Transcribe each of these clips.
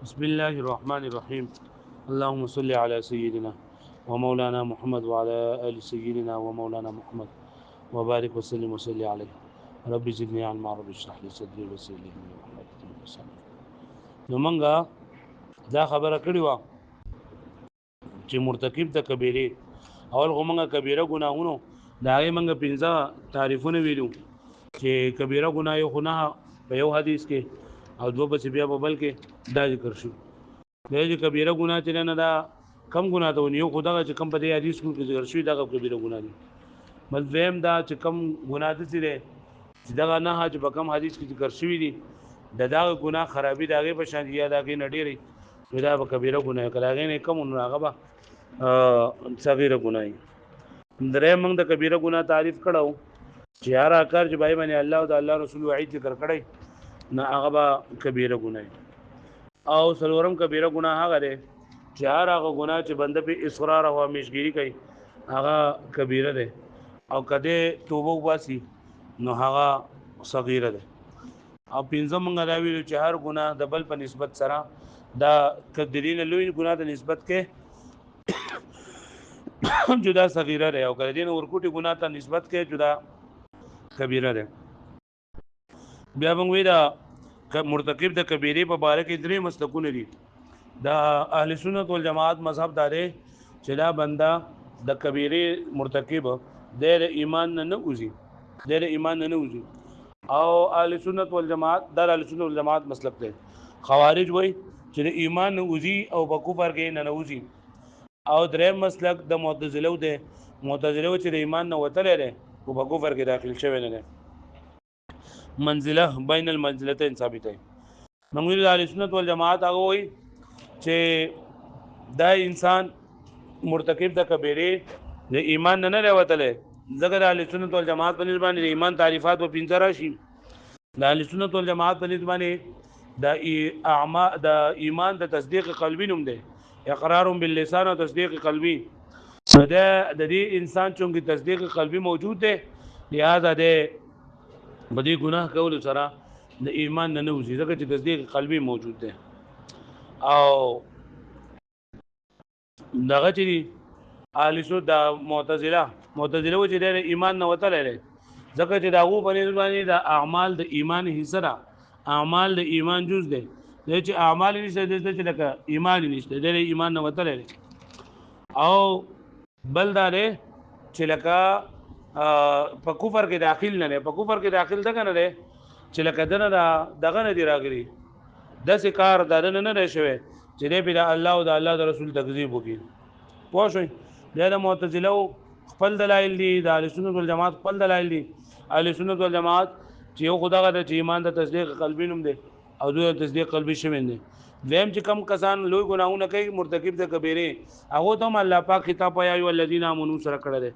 بسم الله الرحمن الرحيم. اللهم صل على سيدنا ومولانا محمد وعلى آل سيدنا ومولانا محمد وبارك وسلم وسلم عليه. رب زدني علما، رب اشرح لي صدري ويسر لي امري واحلل عقدة من لساني. نو منګه دا خبره کړې و چې مرتکب د کبیره اول غومنګه کبیره ګناهونو دا یې منګه پنځه تعریفونه ویلو چې کبیره ګناه یو ګناه په یو حدیث کې او دوه بس بیا په بل کې دا ذکر شو. دا چې کبیره ګناه چې نه دا کم ګناه ته ونیو خدای چې کم په دې حدیث کې ذکر شوی دا کبیره ګناه دي. بل ویم دا چې کم ګناه دي چې دا نه چې په کم حدیث کې ذکر شوی دي دا ګناه خرابي داغه په شان یا داغه نډيري دا به کبیره ګناه کلاغې نه کم نه هغه به صغیره ګناه. درې موږ د کبیره ګناه تعریف کړو چې هر کار چې بای باندې الله او د الله رسول وعید ذکر کړی نه هغه به کبیره ګناه. او سلورم کبیره ګناه هغه دی چې هر هغه ګناه چې بنده په اصرار او همیشګيري کوي هغه کبیره ده او کده توبه واسي نو هغه صغیره ده. او پنځم موږ دا ویلو چې هر ګناه د بل په نسبت سره دا کدرین لوی ګناه د نسبت کې جدا صغیره ده او کله دین ورکوټي ګناه ته نسبت کې جدا کبیره ده. بیا موږ وی دا مرتکب د کبیره په باره کې درې مسلکونه دي. دا اهل سنت والجماعت مذهب داره چې دا بنده د کبیره مرتکب د ایمان نه وځي او اهل سنت والجماعت در اهل سنت والجماعت مسلک دی. خوارج وای چې ایمان نه وځي او په کفر کې نه وځي. او دریم مسلک د معتزله دی. معتزله چې د ایمان نه وتل لري او په کفر کې داخل شوی نه دی. منزله بین المنزلتين ثابته. موږ د اهل سنت والجماعت هغه وای چې دا انسان مرتکب د کبیره د ایمان نه لوتل ځکه د اهل سنت والجماعت په نسبت باندې ایمان تعریفات او پنځه راشي. د اهل سنت والجماعت په نسبت باندې د ایمان د تصدیق قلبي نوم دی، اقرار باللسان او تصدیق قلبي. د دې انسان چونګي تصدیق قلبي موجود دی لہذا د بدی ګناه کول سره د ایمان نه وځي ځکه چې تصدیق قلبي موجود دی. او دغه چې اهل سنت د معتزله و چې د ایمان نه وتل لري ځکه چې داغو په نسبت باندې د اعمال د ایمان حصہ را اعمال د ایمان جز دي چې اعمال نشته د چې لکه ایمان نشته د ایمان نه وتل لري. او بل دا دی چې لکه په کفر کې داخل نه لري په کفر کې داخل ده کنه لري چې لکه دغه نه دی راغلي د کار دنه نه شوی چې دې په الله او د الله د رسول تکذیب وکړي. پوه شئ د معتزله خپل دلایل دي د اهل سنت والجماعت خپل دلایل دي. اهل سنت والجماعت چې یو خدای د ایمان د تصدیق قلبي نوم دی او د تصدیق قلبي شوی دی. ویم چې کم کسان لوی ګناهونه کوي مرتکب د کبیره هغه ته الله پاک خطاب یا ایو الذین آمنوا سره کړه ده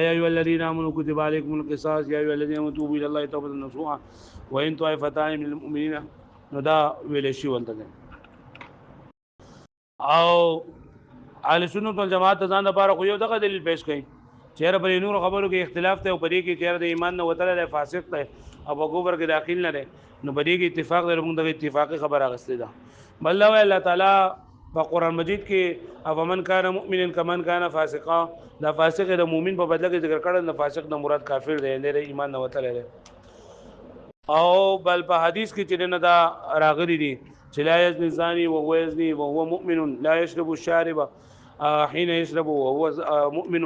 یا ایو الذین آمنوا کتب علیکم القصاص یا ایو الذین آمنوا توبوا الی الله توبه نصوحا وان طائفتان من المؤمنین نو دا ویل شي ولته. او اهل سنت والجماعت ځان لپاره خو یو دغه دلیل پیش کړي چیرې په نور خبرو کې اختلاف ته او په دې کې چیرې د ایمان نه وتل دی فاسق دی او په ګوبر کې داخل نه دی نو په دې کې اتفاق دی. موږ د اتفاقی خبره غستې ده. بل الله تعالی په قران مجید کې افمن کان مؤمنا کمن کان فاسقا دا فاسق د مؤمن په بدله کې ذکر کړل نه فاسق د مراد کافر دی نه ایمان نه وتل دی. او بل په حدیث کې چې نه دا راغلي دي چې لا یزنی زانی وهو یزنی وهو مؤمن لا یشرب الشارب حين يشرب وهو مؤمن.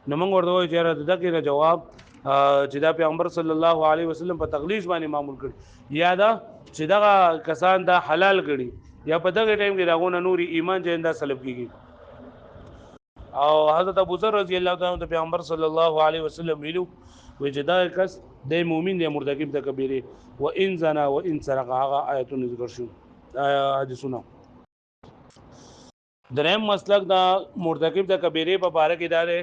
نو موږ ورته وایو چې دغه جواب چې دا پیغمبر صلی الله علیه وسلم په تغلیظ باندې معمول کړي یا دا چې دغه کسان دا حلال کړي یا په دغه ټیم کې داغونه نوري ایمان چې انده سلب کیږي. او حضرت ابو ذر رضی الله تعالی عنہ پیغمبر صلی الله علیه وسلم ویلو وی چې دا کس د مؤمن دی مرتکب د کبیره و ان زنا و ان سرق هغه آیتونه ذکر شو حدیثونه. دریم مسلک دا مرتکب د کبیره په باره کې دا دی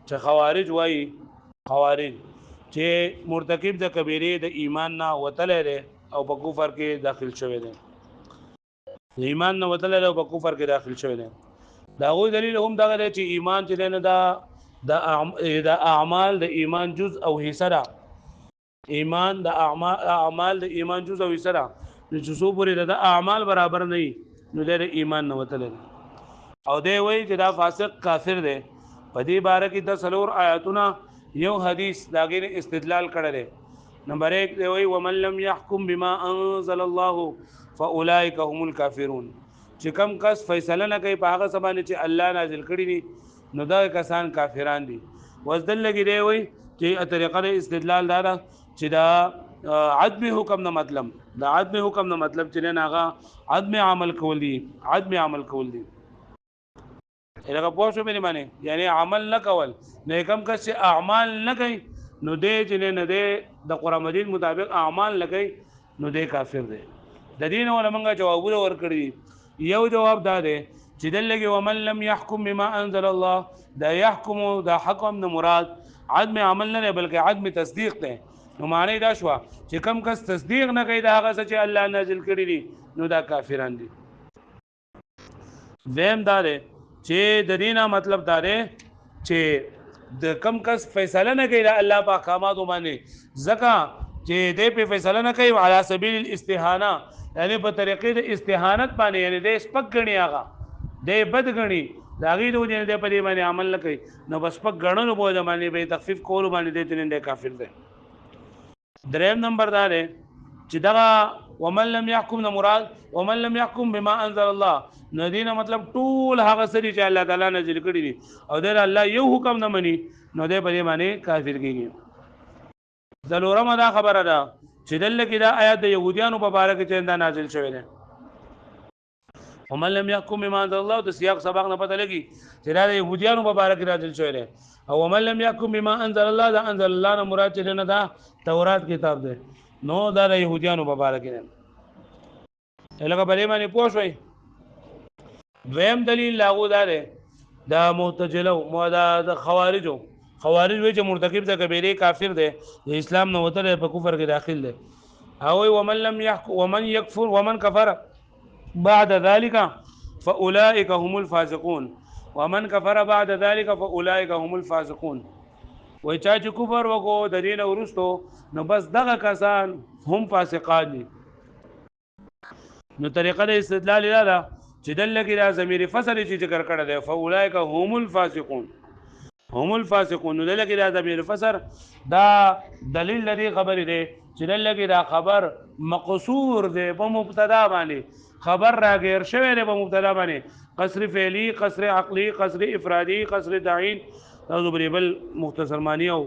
چې خوارج وایي چې مرتکب د کبیره د ایمان نه وتل لري او په کفر کې داخل شوی دی. ایمان نه وتل لري او په کفر کې داخل شوی دی. دا غوي دلیل هم دا دی چې ایمان چې نه د اعمال د ایمان جز او حصہ ده. ایمان د اعمال د ایمان جز او حصہ ده چې څو پورې د اعمال برابر نه نو د ایمان نه وتل او دی وای چې دا فاسق کافر دی په دې باره کې د څلور آیاتونه یو حدیث داګه استدلال کړل نمبر 1 دی وای ومن لم يحكم بما انزل الله فاولئك هم الكافرون چې کم کس فیصله نه کوي په هغه سبانه چې الله نازل کړی دي نو دا کسان کافران دي وزدل لګي دی وای چې طریقه استدلال دا چې دا عدم حکم نه مطلب دا عدم حکم نه مطلب چې نه هغه عدم عمل کول دي عدم عمل کول دي لکه پوه شو مې معنی یعنی عمل نه کول نه کم کس چې اعمال نه کوي نو دې چې نه دې د قرآن مجید مطابق اعمال نه کوي نو دې کافر دی د دین علماء جوابونه ورکړي یو جواب دا دی چې دلګي ومن لم يحكم بما انزل الله دا يحكم دا حکم نه مراد عدم عمل نه بلکې عدم تصدیق دی نو معنی دا شو چې کم کس تصدیق نه کوي دا هغه چې الله نازل کړی دي نو دا کافران دي زم دا دی چې د دینه مطلب دا دی چې د کم کس فیصله نه کوي الله په احکامات باندې زکه چې دې په فیصله نه کوي علی سبیل الاستهانه یعنی په طریقې د استهانت باندې یعنی د سپک غنی هغه د بد غنی دا غي د دې په دې باندې عمل نه کوي نو بس په غنونو بوج باندې به تخفیف کول باندې دې نه کافر دی دریم نمبر دا دی چې دا ومن لم يحكم مراد ومن لم يحكم بما انزل الله ندینه مطلب ټول هغه سری چې الله تعالی نازل کړی دي او دا الله یو حکم نه مني نو دې په دې باندې کافر کیږي ضرورم دا خبره ده چې دلته کې دا آیات د يهوديانو په اړه کې چې نازل شوی دی ومن لم يحكم بما انزل الله د سیاق سبق نه پته لګي چې دا د يهوديانو په اړه کې نازل شوی دی او ومن لم يحكم بما انزل الله دا انزل الله نه مراد چې نه دا تورات کتاب دی نو دا د يهوديانو په اړه کې نه لکه په دې باندې پوه شوي دویم دلیل لاغو دا دی دا معتزله او د خوارجو خوارج وی چې مرتکب د کبیره کافر دی د اسلام نه وته په کفر کې داخل دی او ومن لم يحكم ومن يكفر ومن كفر بعد ذلك فاولئك هم الفاسقون ومن كفر بعد ذلك فاولئك هم الفاسقون وای چا چې کفر وکړو د دین ورستو نو بس دغه کسان هم فاسقان دي نو طریقه د استدلال دا چې دلته دا ضمیر فصل چې ذکر کړه دی فاولئک هم الفاسقون هم الفاسقون نو دلته دا ضمیر فصل دا دلیل لري خبر دی چې دلته دا خبر مقصور دی په مبتدا باندې خبر راګیر شوی دی په مبتدا باندې قصر فعلی قصر عقلی قصر افرادی قصر تعین دا زبربل مختصر معنی او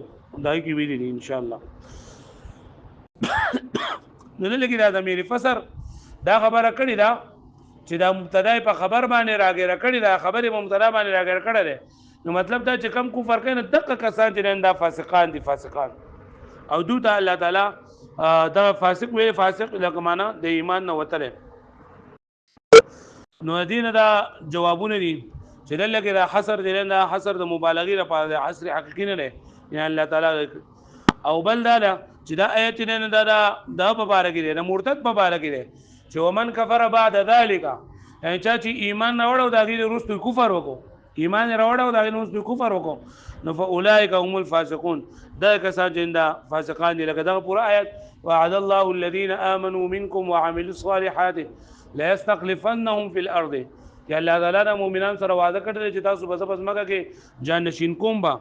دای کی ویلی دي ان شاء الله نو دلته دا ضمیر فصل دا خبره کړی دا چې دا مبتدا په خبر باندې راګر کړی دا خبره مبتدا باندې راګر کړی دی نو مطلب دا چې کم کفر کوي نو دغه کسان چې دا فاسقان دي فاسقان او دوی الله تعالی دا فاسق وی فاسق لکه معنا د ایمان نه وتله نو دین دا جوابونه دي چې دلته دا حصر دی نه حصر د مبالغه لپاره عصر حقیقی نه دی یعنی الله تعالی او بل دا چې دا آیت نه دا په باره کې دی مرتد په باره کې دی چې ومن کفر بعد ذلك یعنی چې ایمان راوړو دا غیر رستو کفر وکړو ایمان راوړو دا غیر رستو کفر وکړو نو فاولئک هم الفاسقون دا کسان چې دا فاسقان دي لکه دا پورا آیت وعد الله الذين امنوا منكم وعملوا الصالحات لا يستخلفنهم في الارض یا الله تعالی د مؤمنان سره وعده کړی چې تاسو بس مکه کې جان نشین کوم با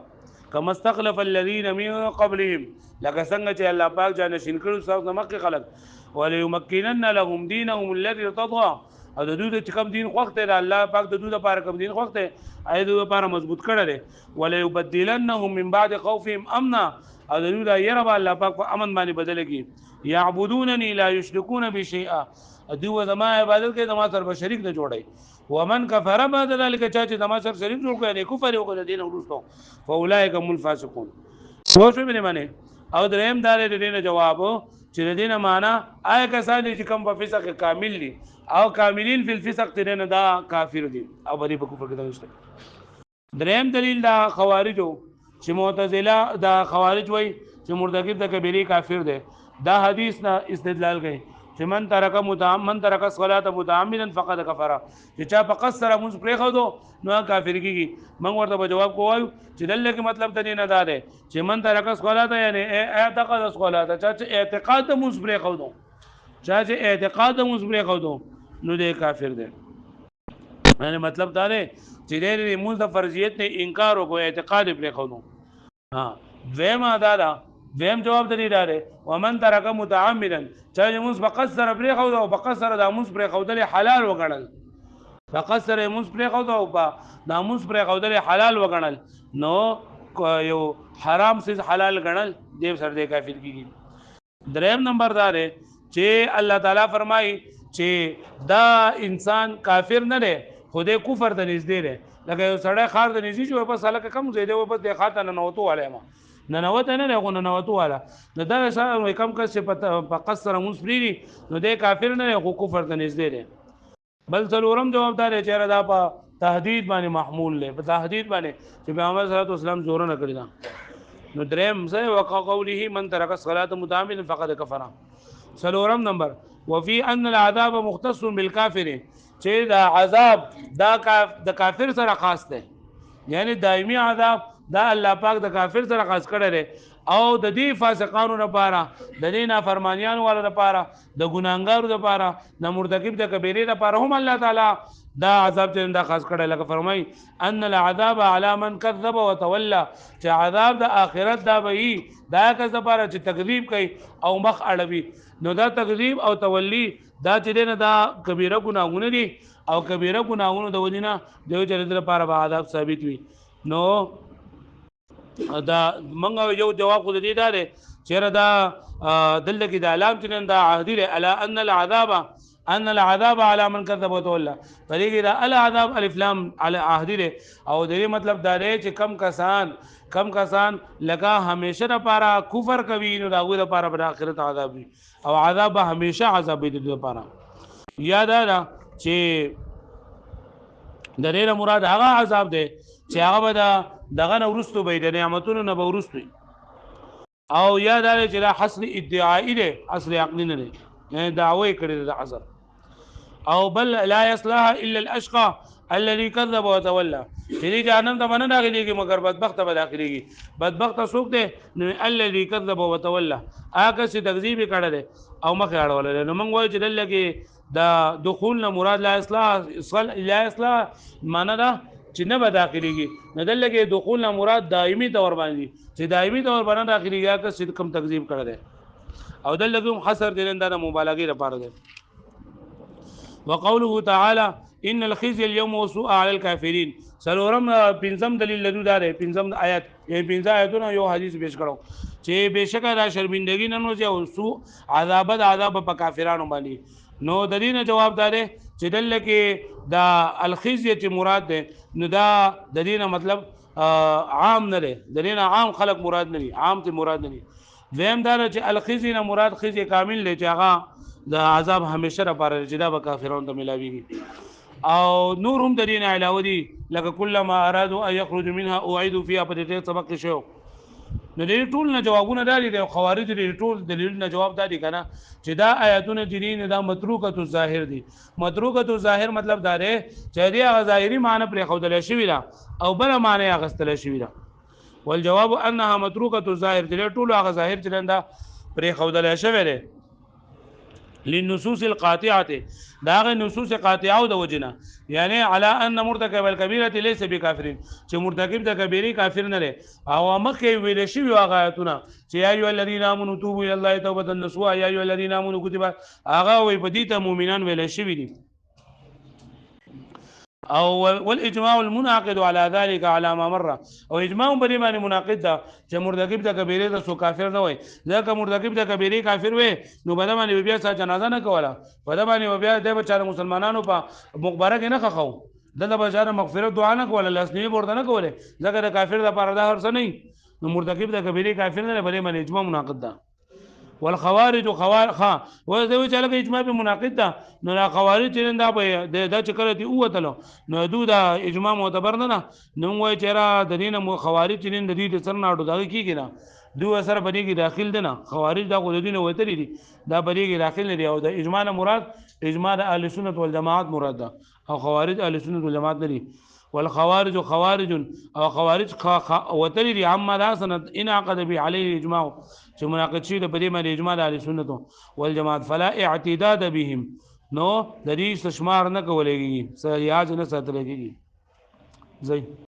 کما استخلف الذين من قبلهم لکه څنګه چې الله پاک جان نشین کړو تاسو مکه خلق وليمكنن لهم دينهم الذي ارتضى او د دوی چې کوم دین خوښ دی الله پاک د دوی لپاره کوم دین خوښ دی اې دوی لپاره مضبوط کړی دی وليبدلنهم من بعد خوفهم امنا او د دوی د یره الله پاک په امن باندې بدل کی يعبدونني لا يشركون بي شيئا دوی زما عبادت کوي زما سره شریک نه جوړي ومن كفر بعد ذلك چې زما سره شریک جوړ کړي کفر وکړي دین ورستو فاولئک هم الفاسقون سوچ مې معنی او دریم دار دې جواب چې دینه معنا آیا کسان چې کوم په فسق کامل دي او کاملین فی الفسق ترنه دا کافر دي او بری په کفر کې دغشته دریم دلیل دا خوارجو چې معتزله دا خوارج وای چې مرتکب د کبیره کافر دي دا حدیث نه استدلال کوي چې من ترک الصلاه متعمدا فقد كفر چې چا په قصر موږ پرې خو دو نو کافر کیږي موږ ورته په جواب کوو چې دلته کې مطلب ته نه ده چې من ترک الصلاه یعنی اعتقاد الصلاه چې اعتقاد موږ پرې خو دو چې اعتقاد موږ پرې خو دو نو دې کافر دی یعنی مطلب دا دی چې د موږ د فرضیت نه انکار وکړو اعتقاد پرې خونو ها دویم ادا دا دویم جواب دی دا دی ومن ترک متعمدا چې موږ بقصر پرې خو او بقصر د موږ پرې خودل حلال وګڼل بقصر موږ پرې خو او د موږ پرې خودل حلال وګڼل نو یو حرام سیز حلال ګڼل دې سر دې کافر کیږي دریم نمبر دا دی چې الله تعالی فرمایي چې دا انسان کافر نه دی خدای کفر ته نږدې دی لکه یو سړی خار ته نږدې شو په ساله کم زیاده و بس د خاطر نه نوتو علامه نه نوته نه غو نه نوتو والا نو دا سره کم کس په قصر مسفری نو د کافر نه خو کفر ته نږدې دی بل څلورم جواب دا چې را دا په تهدید باندې محمول له په تهدید باندې چې پیغمبر صلی الله علیه وسلم زور نه کړی دا نو دریم زه وقوله من ترک الصلاه متعمدا فقد كفر څلورم نمبر وفي ان العذاب مختص بالكافر چې دا عذاب دا د کافر سره خاص دی یعنی دایمي عذاب دا الله پاک د کافر سره خاص کړی دی او د دې فاسقانو لپاره د دې نافرمانیانو والو لپاره د ګناګارو لپاره د مرتکب د کبیره لپاره هم الله تعالی دا عذاب چې دا خاص کړی لکه فرمای ان العذاب على من كذب وتولى چې عذاب د آخرت دا به دا کس لپاره چې تکذیب کوي او مخ اړوي نو دا تکذیب او تولی دا چې نه دا کبیره ګناهونه دي او کبیره ګناهونه د ودینه دیو چې لپاره به عذاب ثابت وي نو دا منغه یو جواب خو دې دا دی چې دا دلته کې د علام چې دا عهدی له الا ان العذاب على من كذب وتولى طریقې دا العذاب الف لام على عهدی له او دې مطلب دا دی چې کم کسان لگا همیشه لپاره کفر کوي نو داغه لپاره په آخرت عذاب وي او عذاب همیشه عذاب دې لپاره یاد را چې د دې مراد هغه عذاب دی چې هغه به دغه نورستو به د نعمتونو نه به ورستوي او یاد لري چې دا حسن ادعایی دی اصل عقلی نه دی یعنی دعوی کړی د عذر او بل لا يصلح الا الاشقى الذي كذب وتولى چې جهنم ته باندې داخليږي مگر بدبخت به داخليږي بدبخت څوک دی نو الذي كذب وتولى هغه چې تکذیب کړی او مخ اړول نو موږ وایو چې دلته دا دخول نه مراد لا اصلاح معنا دا چې نه به داخليږي نه دلته دخول نه مراد دایمي تور باندې چې دایمي تور باندې داخليږي هغه چې کم تکذیب کړی او دلته حصر دیندا د مبالغه لپاره ده وقوله تعالى ان الخزي اليوم وسوء على الكافرين سلورم پنځم دلیل لدو دار پنځم آیات یعنی پنځه آیاتونه یو حدیث پیش کړو چې بشکره دا شرمندگی نه نو او سوء عذاب په کافرانو باندې نو د دې نه جواب داره چې دلته کې دا الخزي چې مراد ده نو دا د دې نه مطلب عام نه ده د دې نه عام خلق مراد نه دي عام ته مراد نه دي ویم دار چې الخزي نه مراد خزي کامل له چې هغه د عذاب همیشه لپاره چې دا به کافرانو ته ملاويږي او نور هم د دین علاوه دي لکه کلمہ ارادوا ان يخرج منها اعيدوا فيها په دې سبق شو نو دې ټول نه جوابونه دالي د خوارج دې ټول دلیل نه جواب دالي کنه چې دا آیاتونه دین دا متروکه الظاهر دي متروکه الظاهر مطلب دا دی چې دې ظاهري معنی پر خودل شوی دا او بل معنی اغستل شوی دا والجواب انها متروکه الظاهر دې ټول هغه ظاهر چلندا پر خودل شوی دی للنصوص القاطعه داغه نصوص قاطعه د وجنه یعنی علی ان مرتکب الكبیره ليس بکافرین چې مرتکب د کبیره کافر نه لري او مخکې ویل شي واغایتونه چې ایو الذین آمنوا توبوا الى الله توبه نصوحا ایو الذین آمنوا کتب هغه وی بدی ته مؤمنان ویل شي دي او والاجماع المنعقد على ذلك على ما مر او اجماع بری باندې منعقد ده چې مرتکب د کبیره د سو کافر نه وي ځکه مرتکب د کبیره کافر وي نو بده باندې بیا څه جنازه نه کوله بده باندې بیا د بچاره مسلمانانو په مقبره کې نه خخو دغه بچاره مغفرت دعا نه کوله لاسنی ورته نه کوله ځکه د کافر د پاره ده هرڅ نه نو مرتکب د کبیره کافر نه بده باندې اجماع منعقد ده والخوارج خوارج و زوی چې لکه اجماع په مناقض ده نو خوارج چې دا به د چکرې دی اوتلو نو دوی دا اجماع معتبر نه نو وای چې را د دینه خوارج چې د دې سر نه اډو دا کیږي نه دوی سره باندې کې داخل دي نه خوارج دا خو د دینه وتري دي دا باندې کې داخل نه دي او د اجماع مراد اجماع اهل سنت والجماعت مراد ده او خوارج اهل سنت والجماعت نه دي والخوارج خوارج او خوارج وتري دي عما دا سند ان عقد به عليه اجماع چې مناقض شي د پدې باندې اجماع اهل سنت والجماعت فلا اعتداد بهم نو د دې شمار نه کولېږي سریاج نه ساتل کېږي زي